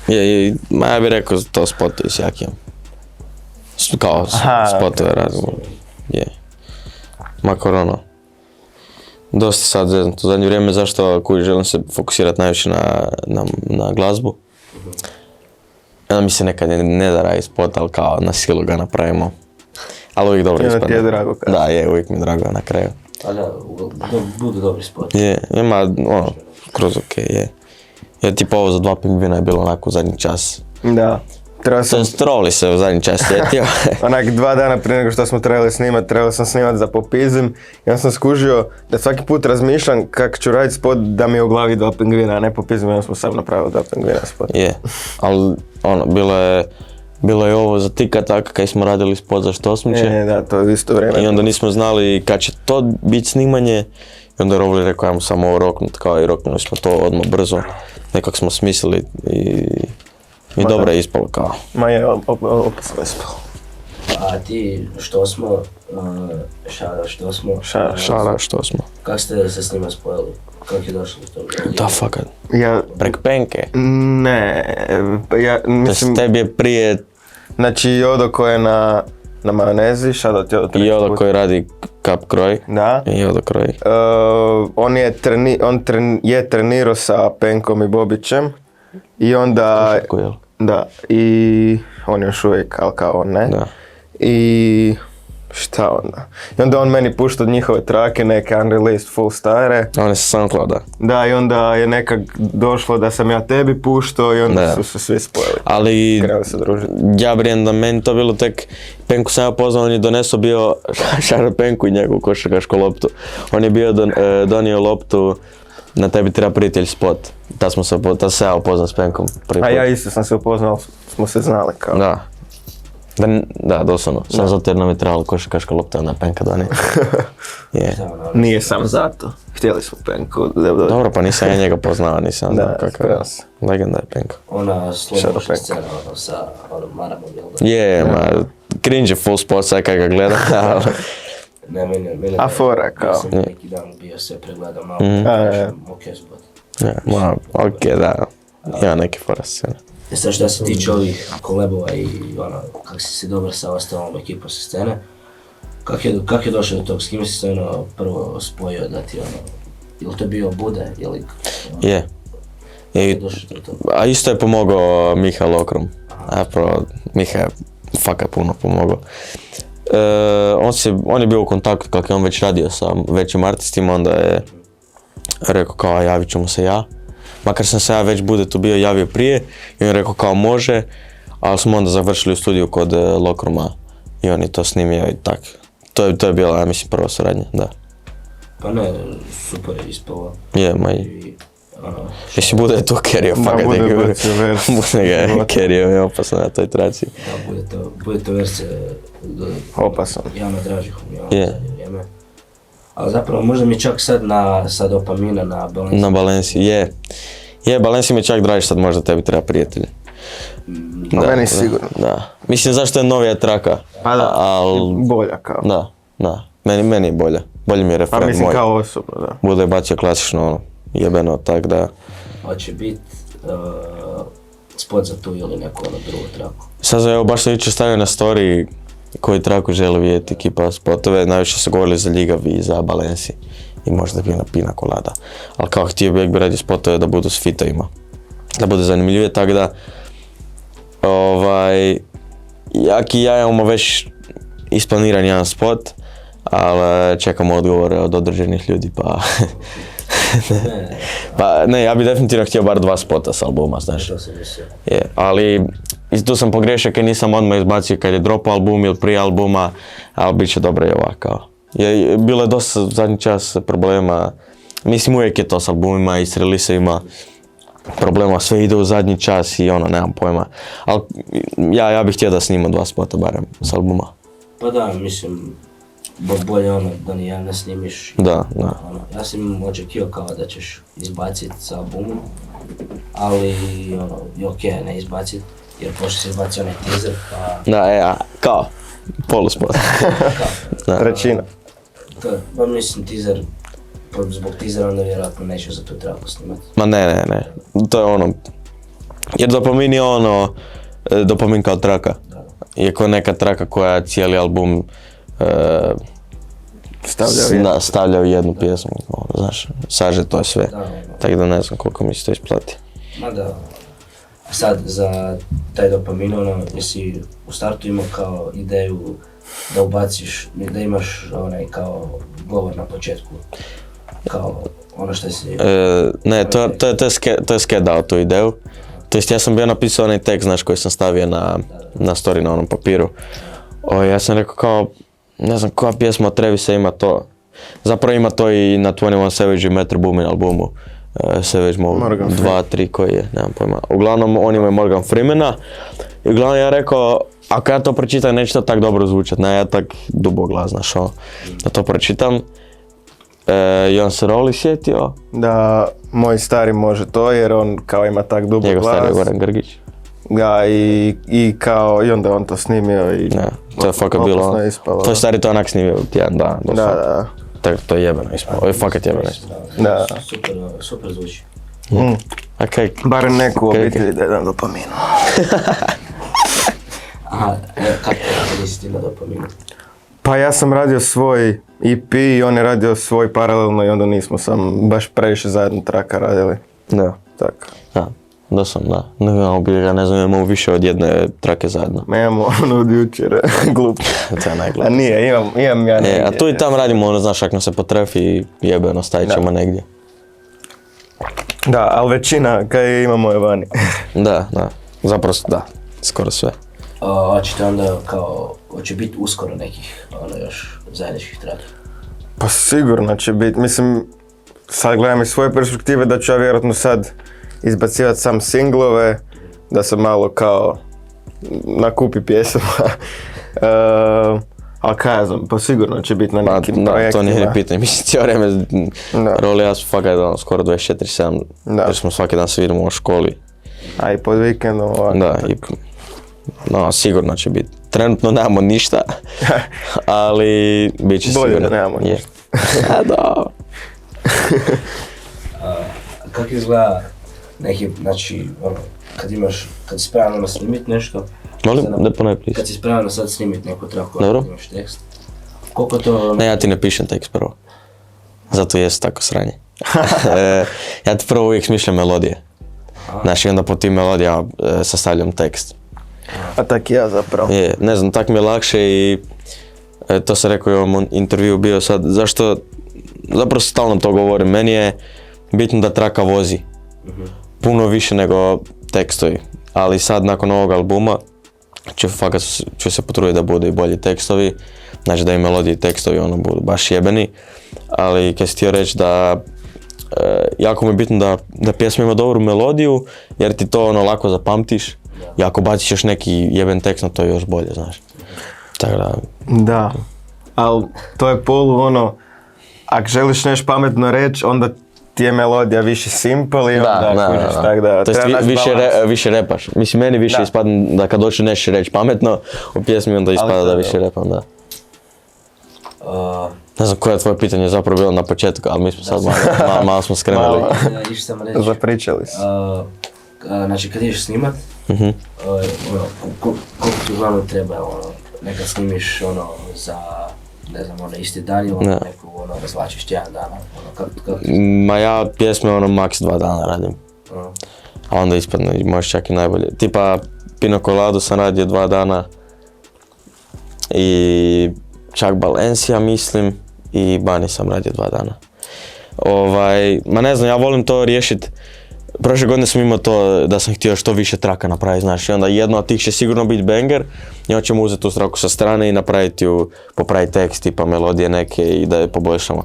Je, ma ja bih rekao to spotovi s Jakijem. Kao spotove radimo. Je. Makar ono. Dosta sad zeznam to zadnje vrijeme, zašto kuži želim se fokusirati najviše na glazbu. Onda mi se nekad ne da raditi spot, ali kao na silu ga napravimo. Ali uvijek dobro ispadne. Ti je drago kada? Da, je, uvijek mi je drago na kraju. A da, budu dobri spot. Je, ima ono, kroz okej, je. Jer tipa ovo za 2 pingvina je bilo onako u zadnji čas. Da. Troli se u zadnji čas sjetio. Onak 2 dana prije nego što smo trebali sam snimat za Popizm i onda sam skužio da svaki put razmišljam kako ću raditi spot da mi je u glavi 2 pingvina, a ne Popizm, onda smo sam napravili 2 pingvina spot. Je, ali ono, bilo je ovo za Tika Taka kad smo radili spot za Štosmiće. Da, to je isto vrijeme. I onda nismo znali kad će to biti snimanje. I onda je Rovli rekao, ajmo samo ovo roknut, kao i roknuli smo to odmah brzo. Nekak smo smislili i dobro je ispalo kao. Ma je, opasno je ispalo. A ti što smo, Šara što smo. Kako ste se s njima spojili? Kako je došlo do toga? Da, fakat. Ja, Prek Penke. ne, ja To mislim... tebi je prije Znači Jodo koji je na majonezi, shoutout Jodo. I Jodo koji radi kap kroj. Da. I Jodo kroji. On je trenirao sa Penkom i Bobićem. I onda... Da, i on još uvijek, ali kao on ne. Da. I šta onda? I onda on meni pušta njihove trake, neke unreleased full stare. On je sa SoundClouda. Da, i onda je nekak došlo da sam ja tebi puštao i onda su se svi spojili. Ali Krenu se družiti. ja brijem da meni to bilo tek, Penku sam ja poznao, on je donesao bio Šaro Penku i njegovu košarkašku loptu. On je bio donio loptu Na tebi treba prijatelj spot. Ta se ja upoznao s Penkom prvi put. A ja isto sam se upoznao, smo se znali kao. Da, doslovno. Sam zato jer nam je trebalo košarkaška lopta na Penka donije. Nije sam zato. Htjeli smo Penku. Dobro, pa nisam ja njega poznao, nisam znao kakav je. Legenda je Penko. Ona slow scena sa Maramom, jel da? Je, cringe je full spot, sad kad ga gledam. Ne, meni a fora kao. Ja sam neki dan bio sve pregledao malo, ok spot. Ok, da. Ima neke fora scene. Sad što se tiče ovih kolebova i kako si se dobro sa ostalom ekipom sa scene, kak je došao do tog, s kime si se prvo spojio da ti ili to bio Bude ili... Je. A isto je pomogao Miha Lokrum. Miha je faka puno pomogao. On je bio u kontaktu kako je on već radio sa većim artistima, onda je rekao kao javit ću mu se ja. Makar sam se ja već Bude tu bio javio prije i on je rekao kao može, ali smo onda završili u studiju kod Lokruma i on je to snimio i tak. To je bila, ja mislim, prva suradnja, da. Pa ne, super je ispalo. Je, Mislim, Bude je tu kerio, fakat je ga Bude ga je kerio i opasno na toj traci. Da, Bude to verzija opasno. Javno dražih u vrijeme. Ali zapravo možda mi čak sad sa Dopamina na Balenci. Na Balenci, je. Balenci mi čak draži, sad možda tebi treba prijatelj. Meni sigurno. Da. Mislim, zašto je novija traka. Pa da, bolja kao. Da. Meni je bolja. Bolji mi je referent moj. Pa mislim kao osobno, da. Bude je bacio klasično jebeno, tak da... Hoće biti spot za tu ili neku drugu traku. Sad evo, baš sam jučer stavio na story koju traku želi vidjeti ekipa spotove. Najviše su govorili za Ljigavi i za Balenci. I možda bi na Pina Colada. Ali kao htio bi radio spotove da budu s fitovima. Da bude zanimljivije, tako da... Jak i ja imamo već isplaniran jedan spot, ali čekamo odgovore od određenih ljudi, pa... Pa ne, ja bi definitivno htio bar 2 spota s albuma, znaš. Ali tu sam pogriješio kad nisam odmah izbacio kad je dropao album ili prije albuma, ali bit će dobro i ovako. Bilo je dosta zadnji čas problema, mislim uvijek je to s albumima i s releaseima problema, sve ide u zadnji čas i nemam pojma. Ali ja bih htio da snimam 2 spota barem s albuma. Pa da, mislim, bolje da ni ja ne snimiš. Da. Ja sam očekio kao da ćeš izbaciti s albumom, ali okej, ne izbaciti, jer pošto si izbacio onaj teaser, pa... Da, kao, poluspot. Trećina. Pa mislim teaser, zbog teasera onda vjerojatno neću za tu traku snimati. Ma ne, to je jer Dopamin je Dopamin kao traka. Je kao neka traka koja cijeli album stavlja u jednu pjesmu, znaš, saže to sve, tako da ne znam koliko mi se to isplati. Ma da, sad za taj Dopamin, jesi u startu imao kao ideju da ubaciš, da imaš kao govor na početku, kao ono što si... Ne, to je Sked dao tu ideju. To jest ja sam bio napisao onaj tekst, znaš, koji sam stavio na story na onom papiru. Ja sam rekao kao, ne znam koja pjesma od Trevisa ima to. Zapravo ima to i na 21 Savage i Metro Boomin albumu. Savage Mode 2, 3 koji je, nemam pojma. Uglavnom on ima Morgan Freemana. I uglavnom ja rekao, ako ja to pročitam neće to tak dobro zvučat, ne, ja tak dubo glas, znaš, da to pročitam. I on se Roli sjetio. Da, moj stari može to jer on kao ima tak dubo glas. Njegov stari je Goran Grgić. Da, i onda on to snimio i... Ne, to je fakat bilo, to je stari to onak snimio tjedan dan. Da. Tako to je jebeno ispalo, ovo je fakat jebeno ispalo. Da. Super zvuči. Barem neku obitelji da je dan Dopaminu. Aha, kako to nisi ti na dopaminu? Pa ja sam radio svoj EP i on je radio svoj paralelno i onda nismo sam baš previše zajedno traka radili. Da. Tako. Da, da. Ne znam, imamo više od jedne trake zajedno. Ma imamo ono od jučer, glup. To je najglupo. A nije, imam ja negdje. A tu i tam radimo, ono, znaš, ako nas se potrefi, jebeno, stavit ćemo negdje. Da, ali većina kaj imamo je vani. Da, zapravo da, skoro sve. Hoćete onda kao, hoće biti uskoro nekih, još zajedničkih traka? Pa sigurno će biti, mislim, sad gledam iz svoje perspektive da ću ja vjerojatno sad izbacivati sam singlove, da se malo kao nakupi pjesama. Ali kaj ja znam, pa sigurno će biti na nekim projektima. Da, to nije ni pitanje, mislim cijelo vrijeme, Roli i ja smo fakat skoro 24/7, jer smo svaki dan se vidimo u školi. A i pod vikendom ovako. Da, no, sigurno će biti. Trenutno nemamo ništa, ali bit će sigurno. Bolje da nemamo ništa. Da. Kako izgleda neki, znači, kad si spreman snimit nešto, Molim, da ponovi plis. kad si spreman sad snimit neku traku, Dobro. imaš tekst, koliko to... Ne, ja ti ne pišem tekst prvo. Zato jesu tako sranje. Ja ti prvo uvijek smišljam melodije. Znači, onda po tim melodijama sastavljam tekst. A tak i ja zapravo. Ne znam, tak mi je lakše i to sam rekao i u ovom intervju bio sad, zašto, zapravo stalno to govorim, meni je bitno da traka vozi. Puno više nego tekstovi, ali sad nakon ovog albuma ću se potruditi da budu i bolji tekstovi, znači da i melodije i tekstovi budu baš jebeni, ali kad si htio reći da jako mi je bitno da pjesma ima dobru melodiju, jer ti to lako zapamtiš i ako baciš još neki jeben tekst na to je još bolje, znaš. Tako da... Da, ali to je ako želiš nešto pametno reći, onda ti je melodija više simple i onda kužiš tak da to treba naći balans. više repaš. Mislim, meni više ispadne da kad hoću nešto reći pametno u pjesmi, onda ispada da više repam, da. Ne znam koje je tvoje pitanje zapravo bilo na početku, ali mi smo sad malo smo skrenuli. Išao sam reći, Zapričali se. znači kad ideš snimat, koliko ti uglavnom treba, nekad snimiš za, ne znam, isti dan ili neku razvlačiš tjedan dana, kako Ma ja pjesme maks 2 dana radim. A onda ispadne, možeš čak i najbolje. Tipa Pino Coladu sam radio 2 dana i čak Balencija mislim i Bani sam radio 2 dana. Ma ne znam, ja volim to riješiti. Prošle godine sam imao to da sam htio što više traka napraviti, znaš, i onda jedno od tih će sigurno biti banger i onda ćemo uzeti tu traku sa strane i napraviti ju, popraviti tekst, tipa melodije neke i da je poboljšamo.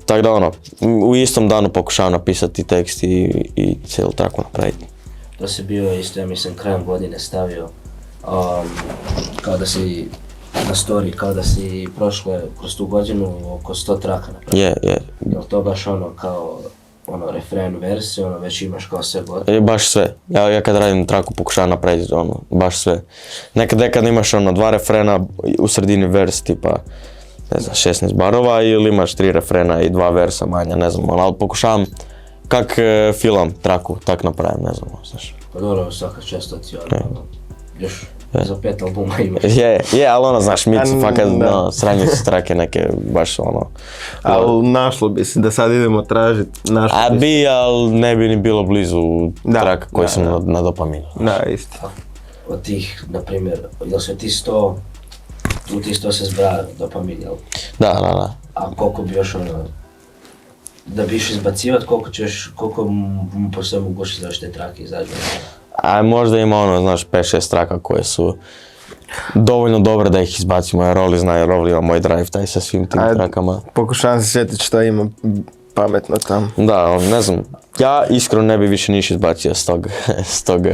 Tako da u istom danu pokušavam napisati tekst i cijelu traku napraviti. To si bio isto, ja mislim, krajem godine stavio, kao da si na story, kao da si prošle kroz tu godinu oko 100 traka napravio. Je. Jel to baš kao refren, versi, već imaš kao sve gotovo? Baš sve. Ja kad radim traku pokušavam napraviti baš sve. Nekad imaš 2 refrena u sredini vers, tipa, ne znam, 16 barova ili imaš 3 refrena i 2 versa manja, ne znam, ali pokušavam kak filam traku, tak napravim, ne znam, znaš. Pa dobro, svaka često ti još za 5 albuma imaš. Je, ali znaš, mi su fakat sranje su trake neke, baš Ali našlo bi se da sad idemo tražiti, ali ne bi ni bilo blizu traka koji sam na dopaminu. Da, isto. Od tih, na primjer, jel se ti 100, u tih 100 se zbraja dopamin, jel? Da. A koliko bi još da bi išli izbacivat, koliko mu po sve mogući da još te trake izađu? A možda ima znaš, 5-6 traka koje su dovoljno dobre da ih izbacimo, jer Roli zna, jer Roli ima moj drive taj sa svim tim trakama. Pokušavam se sjetiti što ima pametno tamo. Da, ne znam, ja iskreno ne bi više niš izbacio s tog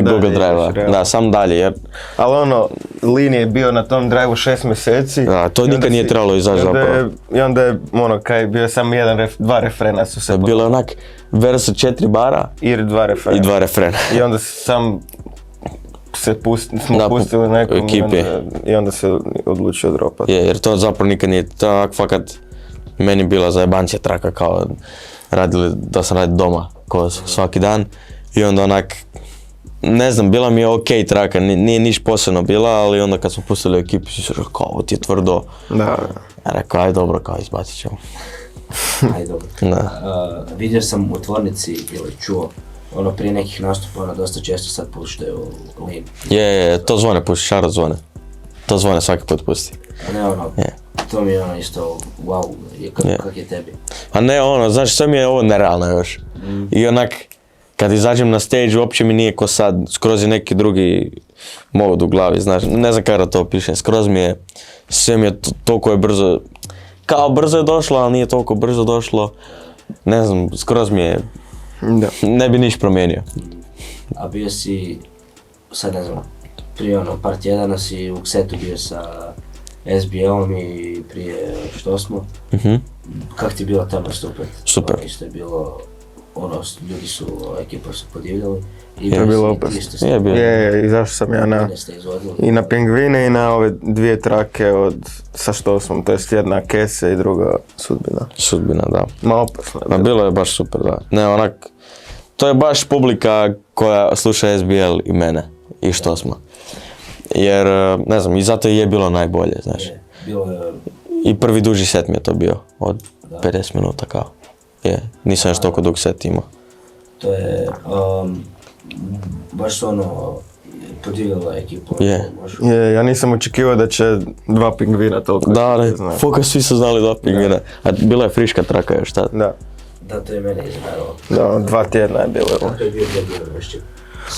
Google Drive-a. Da, samo dalje, jer... Ali Lin je bio na tom drive-u 6 mjeseci. Da, to nikad nije trebalo izaći zapravo. I onda je, bio samo 2 refrena su se... Bilo je onak versa 4 bara i 2 refrena. I onda smo pustili nekom i onda se odlučio dropati. Jer to zapravo nikad nije, tak fakat meni bila zajebancija traka kao da sam radio doma svaki dan i onda ne znam, bila mi je okej traka, nije niš posebno bila, ali onda kad smo pustili u ekipu, si se rekao, kao, ovo ti je tvrdo. Da. Ja rekao, aj dobro, kao izbacit ćemo. Aj dobro. Da. Vidio sam u tvornici ili čuo, prije nekih nastupa, dosta često sad puštaju Lean. Je, to zvone pusti, Šaro zvone. To zvone svaki put pusti. A ne to mi je isto, wow, kak je tebi? A ne znaš, sve mi je ovo nerealno još. I onak, kad izađem na stage, uopće mi nije ko sad, skroz je neki drugi mod u glavi, znaš, ne znam kada to opišem, skroz mi je, sve mi je toliko je brzo, kao brzo je došlo, ali nije toliko brzo došlo, ne znam, skroz mi je, ne bi niš promijenio. A bio si, sad ne znam, prije par tjedana si u Ksetu bio sa SBL-om i prije što smo. Kako ti je bilo tamo nastupati? Super. Isto je bilo, ljudi su, ekipa su podivljali. Je bilo opasno. Je, izašao sam ja i na Pingvine i na ove 2 trake sa što smo, to jest jedna Kese i druga Sudbina. Sudbina, da. Ma opasno. Bilo je baš super, da. Ne, onak, to je baš publika koja sluša SBL i mene i što smo. Jer, ne znam, i zato je bilo najbolje, znaš. I prvi duži set mi je to bio, od 50 minuta kao. Nisam još toliko dug set imao. To je, baš podivljala ekipa. Ja nisam očekivao da će 2 Pingvina toliko. Da, fokus svi su znali 2 Pingvina. A bila je friška traka još tad. Da, to je mene iznenadilo. Da, 2 tjedna je bilo. Kako je bio vešće?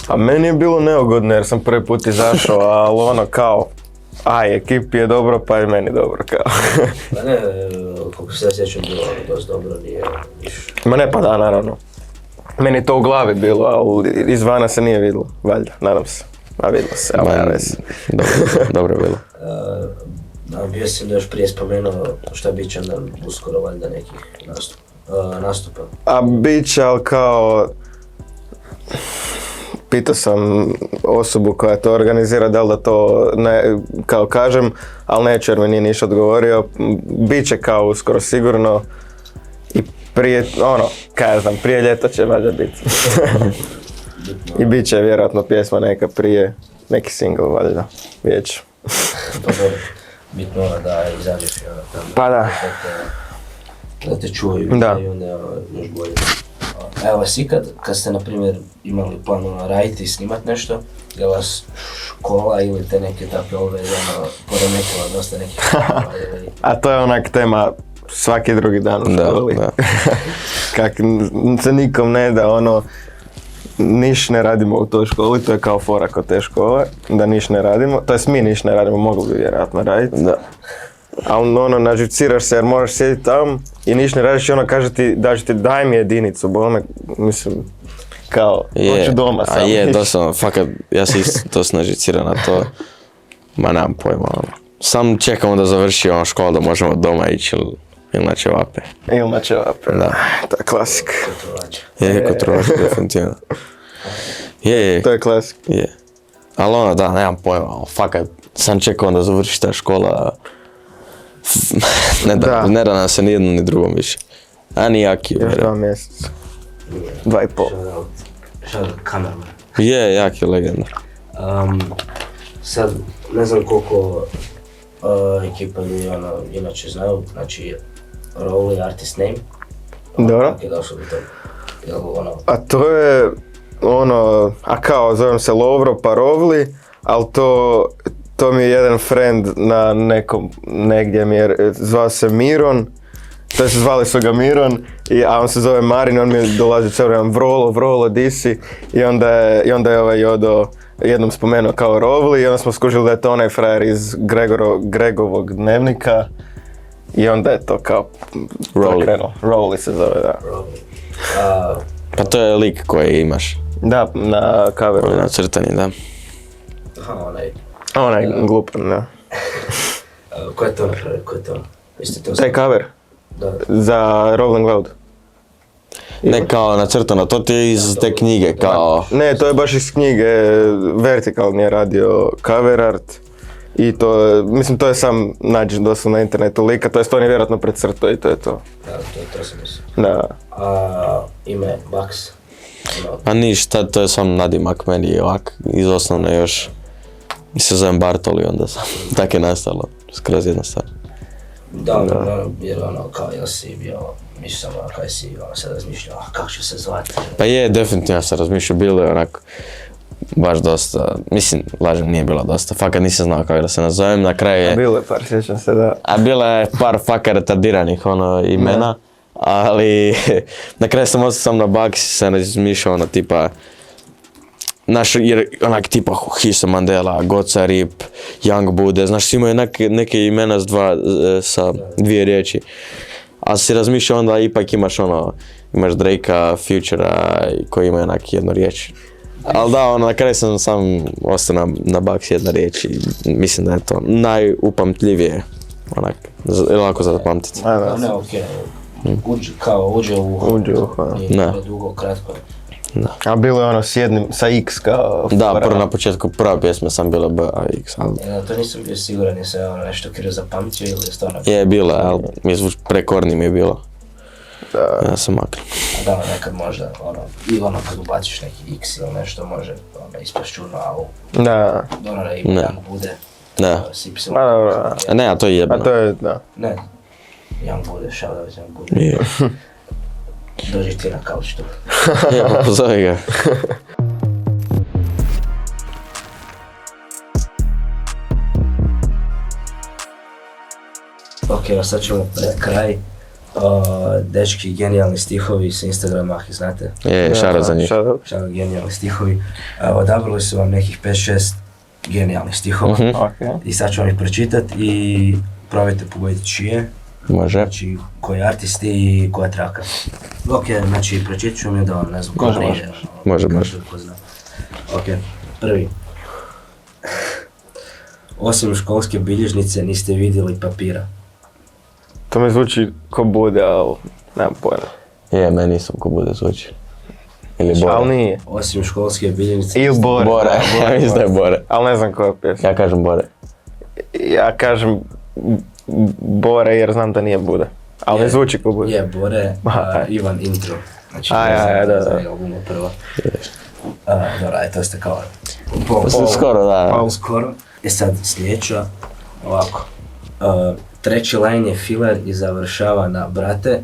A meni je bilo neugodno jer sam prvi put izašao, ali kao, ekipi je dobro, pa i meni dobro, kao. Pa ne, koliko se ja sjećam, bilo dosta dobro, nije niš. Ma ne, pa da, naravno. Meni je to u glavi bilo, ali izvana se nije vidjelo, valjda, nadam se. A vidjelo se, ali ja već. Dobro je bilo. Bio sam da još prije spomenuo šta bit će onda uskoro valjda nekih nastupa. A bit će, ali kao... Pitao sam osobu koja to organizira da li da to ne, kao kažem, ali neću jer mi nije ništa odgovorio. Biće kao uskoro sigurno i prije, kaj ja znam, prije ljeta će valjda biti. I bit će vjerojatno pjesma neka prije, neki single valjda, vidjet ću. Bitno da izađeš tamo. Pa da. Da te čuju i onda još bolje. Evo vas ikad, kad ste na primjer imali plan raditi i snimat nešto, je vas škola ili te neke takve poremetila dosta nekih ili... A to je onak tema svaki drugi dan u školi. Kak se nikom ne da niš ne radimo u toj školi, to je kao fora kod te škole, da niš ne radimo, to jest mi niš ne radimo, mogli bi vjerojatno raditi. Da. Ali naživciraš se jer moraš sjediti tamo i niš ne radiš i kaže ti, daj mi jedinicu, mislim, kao, hoću doma sam. A doslovno, fakat, ja se isto dosta naživciram na to, ma nemam pojma, sam čekamo da završi škola da možemo doma ići ili na ćevape. Ili na ćevape, da, to je klasik. Kotrovač, definitivno. To je klasik. Ali da, nemam pojma, fakat, sam čekao da završi ta škola. Ne da nam se ni jednom ni drugom više. A ni Jaki. Još 2 mjeseca. 2,5. Shout out Kamerman. Jaki je legendar. Sad, ne znam koliko ekipa ljudi inače znaju, znači Rowley Artist Name. Dobro. Kako je došlo do toga? A to je a kao zovem se Lovro pa Rowley, ali to mi je jedan friend na negdje mi je zvao se Miron, to se zvali su ga Miron, a on se zove Marin, on mi dolazi cijelo vrijeme Vrolo, di si, i onda je ovaj Jodo jednom spomenuo kao Rowley i onda smo skužili da je to onaj frajer iz Gregovog dnevnika i onda je to kao Rowley se zove, da. Pa to je lik koji imaš. Da, na coveru. Na crtani, da. Onaj glupan, da. Ko je to napravio? Taj cover? Da. Za Rolling Loud. Ne kao nacrtano, to ti je iz te knjige kao... Ne, to je baš iz knjige, Vertical je radio cover art. I to je sam nađeš doslovno na internetu lika, to je on je vjerojatno precrtao i to je to. Da, to sam mislio. Da. Ime Bugs? A ništa, to je samo nadimak meni ovak, iz osnovne još. Se zovem Bartoli, onda sam, tako je nastalo, skroz jednostavno. Da, jer kao jel si bio, mislim kaj si sad razmišljao, kako ću se zvati? Pa je, definitivno sam razmišljao, bilo je onako, baš dosta, mislim, lažem, nije bilo dosta, fakat nisam znao kako da se nazovem, na kraju je... Bilo je par, sjećam se, da. A bilo je par fakat retardiranih imena, ali na kraju sam ostao sam na Bugs i sam razmišljao tipa, jer onak tipa Hiso Mandela, Goca Rip, Young Bude, znaš, svi imaju neke imena sa dvije riječi. A si razmišljao onda ipak imaš imaš Drakea, Futura koji imaju onak jednu riječ. Ali da, na kraju sam ostao na Bugs jedna riječ i mislim da je to najupamtljivije, onak, lako za zapamtiti. Ne, okej, uđe u uho, nije dugo, kratko. Da. A bilo je s jednim, sa X kao... Da, prvo na početku prva pjesma sam bila B, a X, ali... To nisam bio siguran, jesam nešto krivo zapamtio ili stvarno... Je, bila, ali prekorni mi je bilo. Da. Ja sam makro. A da, nekad možda, i kad ubaciš neki X ili nešto može ispast čudno, ali... Da. I Young Bude. Da. Sipsim. A ne, a to je jebno. A to je, da. Ne, Young Bude, shoutout Young Bude. Dođi ti na kauč tu. Evo, pozovi ga. Ok, sad ćemo pred kraj. Dečki, genijalni stihovi s Instagrama, ako znate. Je, šarat za njih. Šarat, genijalni stihovi. Odabrali su vam nekih 5-6 genijalnih stihova. I sad ću vam ih pročitat i probajte pogoditi čije. Može. Znači, koji artisti i koja traka. Ok, znači, pročitat ću vam je da vam ne znam ko prije. Može. Ok, prvi. Osim školske bilježnice niste vidjeli papira. To mi zvuči ko Bude, ali nemam pojma. Je, meni isto ko Bude zvuči. Ili Bore. Ali nije. Osim školske bilježnice... Ili Bore. Bore, ja mislim da je Bore. Ali ne znam koja pjesma. Ja kažem Bore. Ja kažem Bore jer znam da nije Bude. Ali ne zvuči ko Bude. Je, Bore, Ivan Intro. Znači, da. Albumu prvo. Dobro, to ste kao... Skoro, da. Skoro. Sad sljedeća, ovako. Treći line je filler i završava na brate.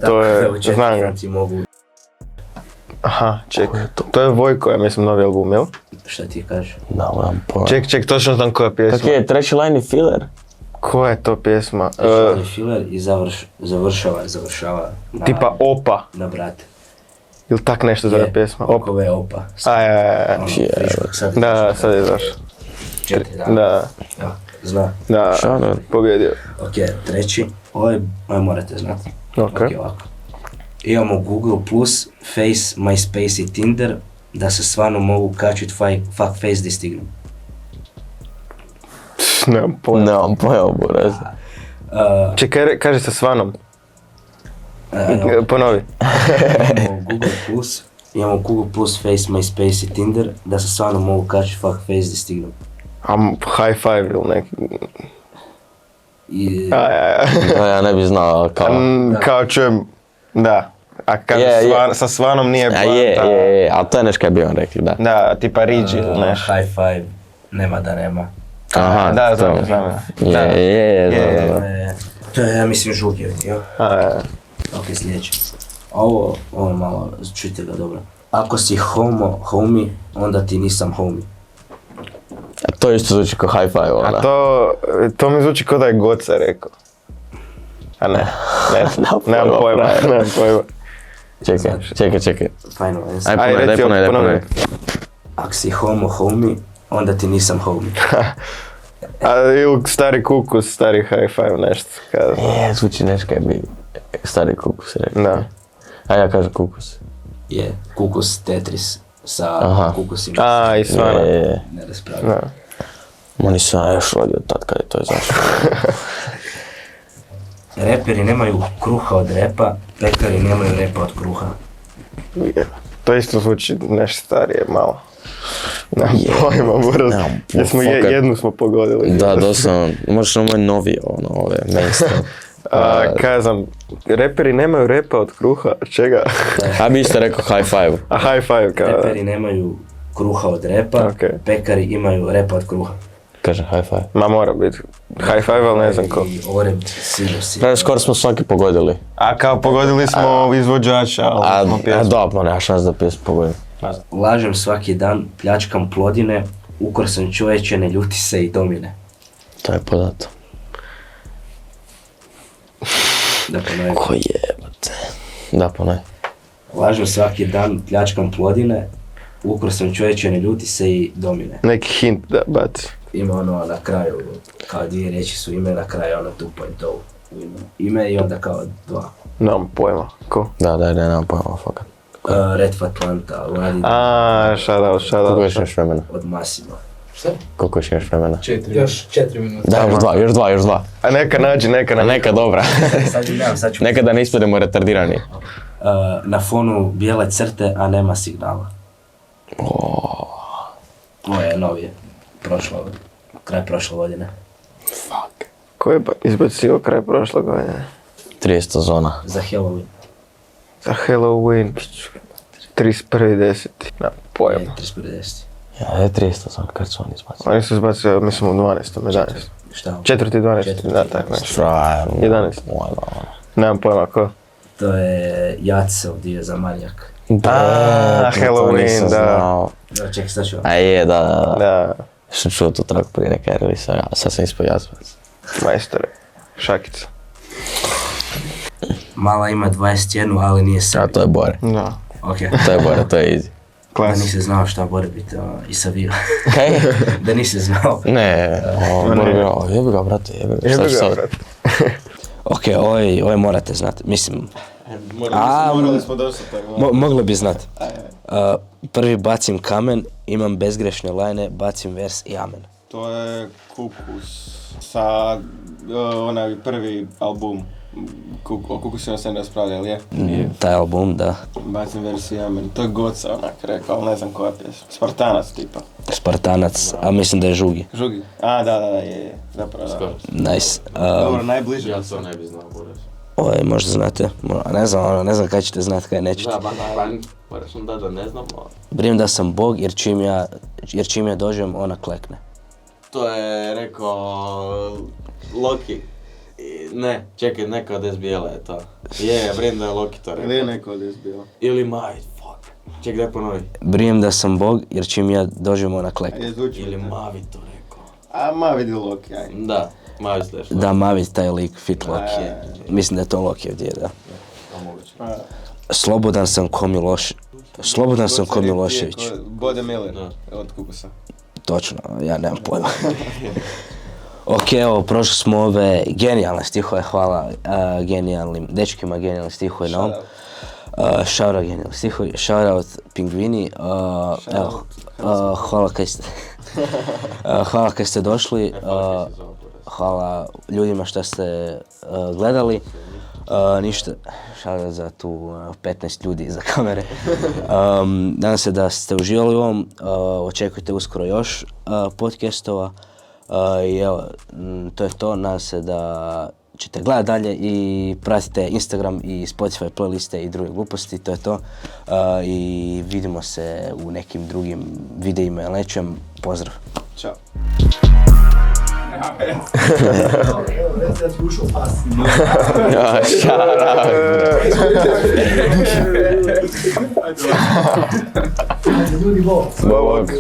To je, znam ga. Mogu... Aha, ček, to je Vojko, ja mislim, novi album, jel? Šta ti kažeš? Da, nemam pojma. Ček, točno znam koja pjesma. Kak je, treći line je filler? Koja je to pjesma? Treći line je filler i završava na... Tipa Opa. Na brate. Ili tak nešto zove pjesma? Okove Opa. Da, sad je zašao. 4, da. Zna. Da, pobjedio. Ok, treći. Ovo morate znati. Ok, ovako. Imamo Google+, Face, MySpace i Tinder, da se stvarno mogu kačit fuck face di stignu. Nemam pojma, Boraz. Čekaj, kaži sa Svanom. Ponovi. Imamo Google+, Face, MySpace i Tinder, da se stvarno mogu kačit fuck face di stignu. High five ili neki... Ja ne bi znao kao... Kao čujem, da. A kad sa Svanom nije planta... Je, ali to je nešto kaj bi on rekli, da. Da, tipa Rigi ili nešto. High five, nema da nema. Aha, da, znam. Je. To je, ja mislim, Žuke, jel? Ok, sljedeće. Ovo je malo, čujte ga dobro. Ako si homie, onda ti nisam homie. A to isto zvuči kao high five, ona. A to mi zvuči kao da je Goca rekao. A ne, nemam pojma. Čekaj. Final answer. Aj, ponaj. Ako si homie, onda ti nisam homie. A ili stari kukus, stari high five, nešto. Je, zvuči nešto kaj bi stari kukus rekao. Da. A ja kažem kukus. Je, kukus Tetris sa kukusima. A, i Svana. Ne raspravljam. Ma nisam još rodio tad kad je to izašlo. Reperi nemaju kruha od repa, pekari nemaju repa od kruha. To isto zvuči nešto starije malo. Nemam pojma, Boraz. Jednu smo pogodili. Da, doslovno, možeš na moj novi, ove, mainstream. Kaj znam, reperi nemaju repa od kruha, od čega? Ja bi isto rekao high five. A high five kao... Reperi nemaju kruha od repa, Okay. pekari imaju repa od kruha. Kaže high five. Ma mora biti. High five, ali ne znam ko. I oreb, sinus. Pravi, skoro smo svaki pogodili. A kao pogodili smo izvođača, ali smo pjesmu. Dobro, nema šans da pjesmu pogodim. Lažem svaki dan, pljačkam plodine, ukor sam čovječe, ne ljuti se i domine. To je podato. Da ponovim. Ko jebate. Da, ponaj. Lažem svaki dan, pljačkam plodine, ukor sam čovječe, ne ljuti se i domine. Neki hint da baci. Ima ono na kraju, kao dvije riječi su ime, na kraju ono 2 pointovu. Ime i onda kao 2. Nemam pojma. Ko? Da, nemam pojma, fakat. Red Atlanta, Ladi Shout Koliko još out. imaš vremena? od Massima. Koliko još imaš vremena? Još 4 minuta. Da, još dva. A neka nađi. Neka dobra. Sad ću... Neka da ne ispademo retardirani. Na fonu bijele crte, a nema signala. Ovo je novije. Kraj prošle godine. Fuck. Ko je izbacio kraj prošle godine? 30 zona. Za Halloween. Za Halloween. 31.10. Na pojma. 31.10. Ja, je 300 zona, kad su oni izbacili. Oni su izbacili, mislim, u 12. 11. Šta? 4.12. Da, tako nešto. Frajer. 11. Nemam pojma ko. To je Jacov dio za manjak. Halloween, da. Evo čekaj, sad ću vam. A je, da. Da, Sam čuo tu traku prije neka relisa, ja sad sam ispod jazvac. majstore. Šakica. Mala ima 21, ali nije A Srbi. to je Bore. Da. Ok. To je Bore, to je easy. Da Klas. nisi znao šta Bore biti i savio. Kaj? Da nisi znao. Ne, Bore bi rekao, jebi ga brate, jebi ga, šta ću sad? Ok, ovo morate znati. Mislim, Morali smo dosta tako. mogli bi znati. Prvi bacim kamen, imam bezgrešne lajne, bacim vers i amen. To je Kukus sa onaj prvi album. O Kukusima sam raspravljali, je? Taj album, da. Bacim versiju Amen. To je Goca onak rekao, ali ne znam koja pjesma. Spartanac tipa. Spartanac, a mislim da je Žugi. Žugi? A, da, je. Zapravo, da. Nice. Dobro, najbliže. Ja to ne bi znao Bore. Ovo je, možda znate, ne znam kada ćete znati, kada nećete. Moram sam da ne znam, ali... Brim da sam Bog jer čim ja dođem, ona klekne. To je rekao Loki. Ne, čekaj, neka od SBL-a je to. Je, brim da je Loki to rekao. Ili je neko od SBL? Ili Mavi, fuck. Čekaj, daj ponovi. Brim da sam Bog jer čim ja dođem, ona klekne. Je zvuči. Ili Mavi to rekao. A, ma vidi Loki, aj. Da, Mavi slash Loki. Da, Mavi taj lik fit Loki je. Mislim da je to Loki ovdje, da. Slobodan sam ko Milošević. Bode Miller od Kukusa. Točno, ja nemam pojma. Ok, evo, prošli smo ove genijalne stihove, hvala genijalnim dečkima, genijalne stihove na ovom. Shout out genijalni stihovi, shout out Pingvini, evo, hvala kaj ste došli, hvala ljudima što ste gledali. Ništa, šala za tu 15 ljudi iza kamere. Nadam se da ste uživali u ovom, očekujte uskoro još podcastova. I evo, to je to, nadam se da ćete gledati dalje i pratite Instagram i Spotify playliste i druge gluposti, to je to. I vidimo se u nekim drugim videima ili nečem. Pozdrav! Ćao. Bog.